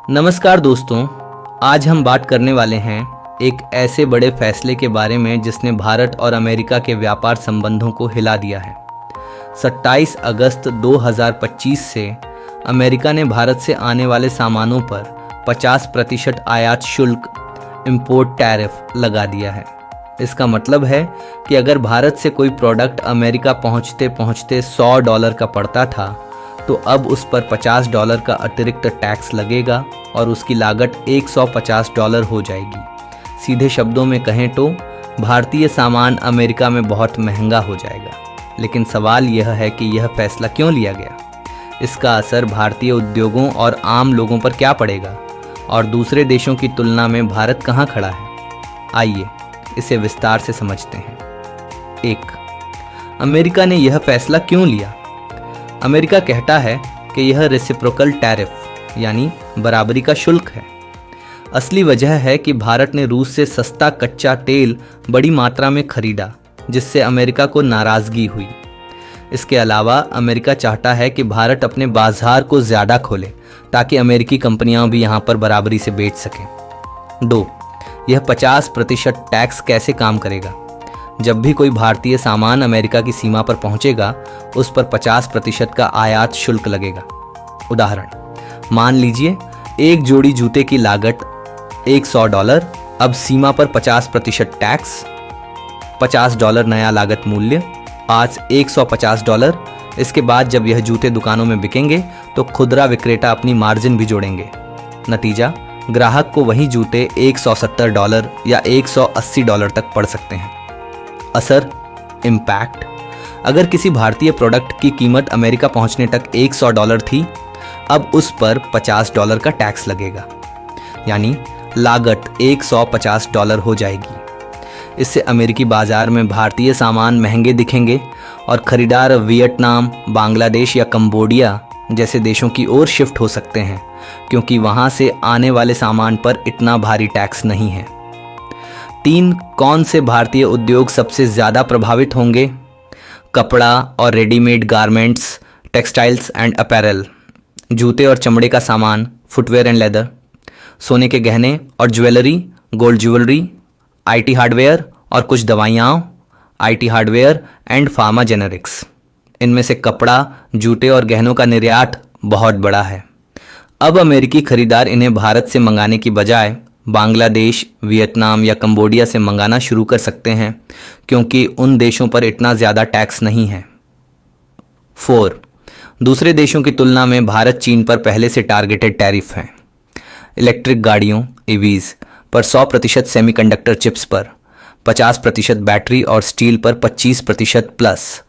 नमस्कार दोस्तों, आज हम बात करने वाले हैं एक ऐसे बड़े फैसले के बारे में जिसने भारत और अमेरिका के व्यापार संबंधों को हिला दिया है। 27 अगस्त 2025 से अमेरिका ने भारत से आने वाले सामानों पर 50% आयात शुल्क इंपोर्ट टैरिफ लगा दिया है। इसका मतलब है कि अगर भारत से कोई प्रोडक्ट अमेरिका पहुंचते पहुंचते $100 का पड़ता था तो अब उस पर $50 का अतिरिक्त टैक्स लगेगा और उसकी लागत $150 हो जाएगी। सीधे शब्दों में कहें तो भारतीय सामान अमेरिका में बहुत महंगा हो जाएगा। लेकिन सवाल यह है कि यह फैसला क्यों लिया गया, इसका असर भारतीय उद्योगों और आम लोगों पर क्या पड़ेगा और दूसरे देशों की तुलना में भारत कहाँ खड़ा है। आइए इसे विस्तार से समझते हैं। 1. अमेरिका ने यह फैसला क्यों लिया। अमेरिका कहता है कि यह रेसिप्रोकल टैरिफ यानी बराबरी का शुल्क है। असली वजह है कि भारत ने रूस से सस्ता कच्चा तेल बड़ी मात्रा में खरीदा, जिससे अमेरिका को नाराज़गी हुई। इसके अलावा अमेरिका चाहता है कि भारत अपने बाजार को ज़्यादा खोले ताकि अमेरिकी कंपनियां भी यहां पर बराबरी से बेच सकें। 2. यह 50% टैक्स कैसे काम करेगा। जब भी कोई भारतीय सामान अमेरिका की सीमा पर पहुंचेगा उस पर 50% का आयात शुल्क लगेगा। उदाहरण, मान लीजिए एक जोड़ी जूते की लागत $100, अब सीमा पर 50% टैक्स, $50 नया लागत मूल्य, आज $150। इसके बाद जब यह जूते दुकानों में बिकेंगे तो खुदरा विक्रेता अपनी मार्जिन भी जोड़ेंगे। नतीजा, ग्राहक को वही जूते $170 या $180 तक पड़ सकते हैं। असर, इम्पैक्ट, अगर किसी भारतीय प्रोडक्ट की कीमत अमेरिका पहुंचने तक $100 थी, अब उस पर $50 का टैक्स लगेगा, यानी लागत $150 हो जाएगी। इससे अमेरिकी बाजार में भारतीय सामान महंगे दिखेंगे और खरीदार वियतनाम, बांग्लादेश या कंबोडिया जैसे देशों की ओर शिफ्ट हो सकते हैं, क्योंकि वहां से आने वाले सामान पर इतना भारी टैक्स नहीं है। 3. कौन से भारतीय उद्योग सबसे ज़्यादा प्रभावित होंगे। कपड़ा और readymade garments, textiles and apparel, जूते और चमड़े का सामान, फुटवेयर एंड लेदर, सोने के गहने और jewellery, gold jewellery, IT hardware और कुछ दवाइयाँ, IT hardware and pharma generics. इनमें से कपड़ा, जूते और गहनों का निर्यात बहुत बड़ा है। अब अमेरिकी खरीदार इन्हें भारत से मंगाने की बजाय बांग्लादेश, वियतनाम या कंबोडिया से मंगाना शुरू कर सकते हैं, क्योंकि उन देशों पर इतना ज़्यादा टैक्स नहीं है। 4. दूसरे देशों की तुलना में भारत चीन पर पहले से टारगेटेड टैरिफ है। इलेक्ट्रिक गाड़ियों EVs पर 100% सेमीकंडक्टर चिप्स पर, 50% बैटरी और स्टील पर 25% प्लस।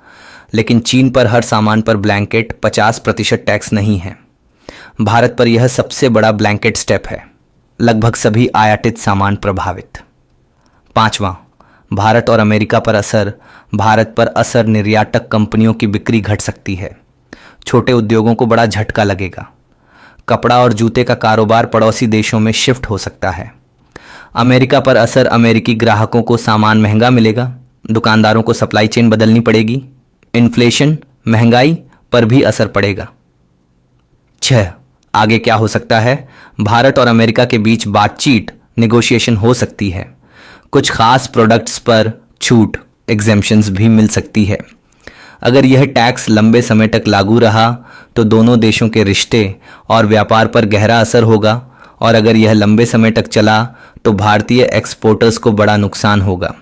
लेकिन चीन पर हर सामान पर ब्लैंकेट 50% टैक्स नहीं है। भारत पर यह सबसे बड़ा ब्लैंकेट स्टेप है। लगभग सभी आयातित सामान प्रभावित। 5. भारत और अमेरिका पर असर। भारत पर असर, निर्यातक कंपनियों की बिक्री घट सकती है। छोटे उद्योगों को बड़ा झटका लगेगा। कपड़ा और जूते का कारोबार पड़ोसी देशों में शिफ्ट हो सकता है। अमेरिका पर असर, अमेरिकी ग्राहकों को सामान महंगा मिलेगा, दुकानदारों को सप्लाई चेन बदलनी पड़ेगी। इन्फ्लेशन, महंगाई पर भी असर पड़ेगा। 6. आगे क्या हो सकता है। भारत और अमेरिका के बीच बातचीत, नेगोशिएशन हो सकती है। कुछ खास प्रोडक्ट्स पर छूट, एग्जेम्पशंस भी मिल सकती है। अगर यह टैक्स लंबे समय तक लागू रहा तो दोनों देशों के रिश्ते और व्यापार पर गहरा असर होगा, और अगर यह लंबे समय तक चला तो भारतीय एक्सपोर्टर्स को बड़ा नुकसान होगा।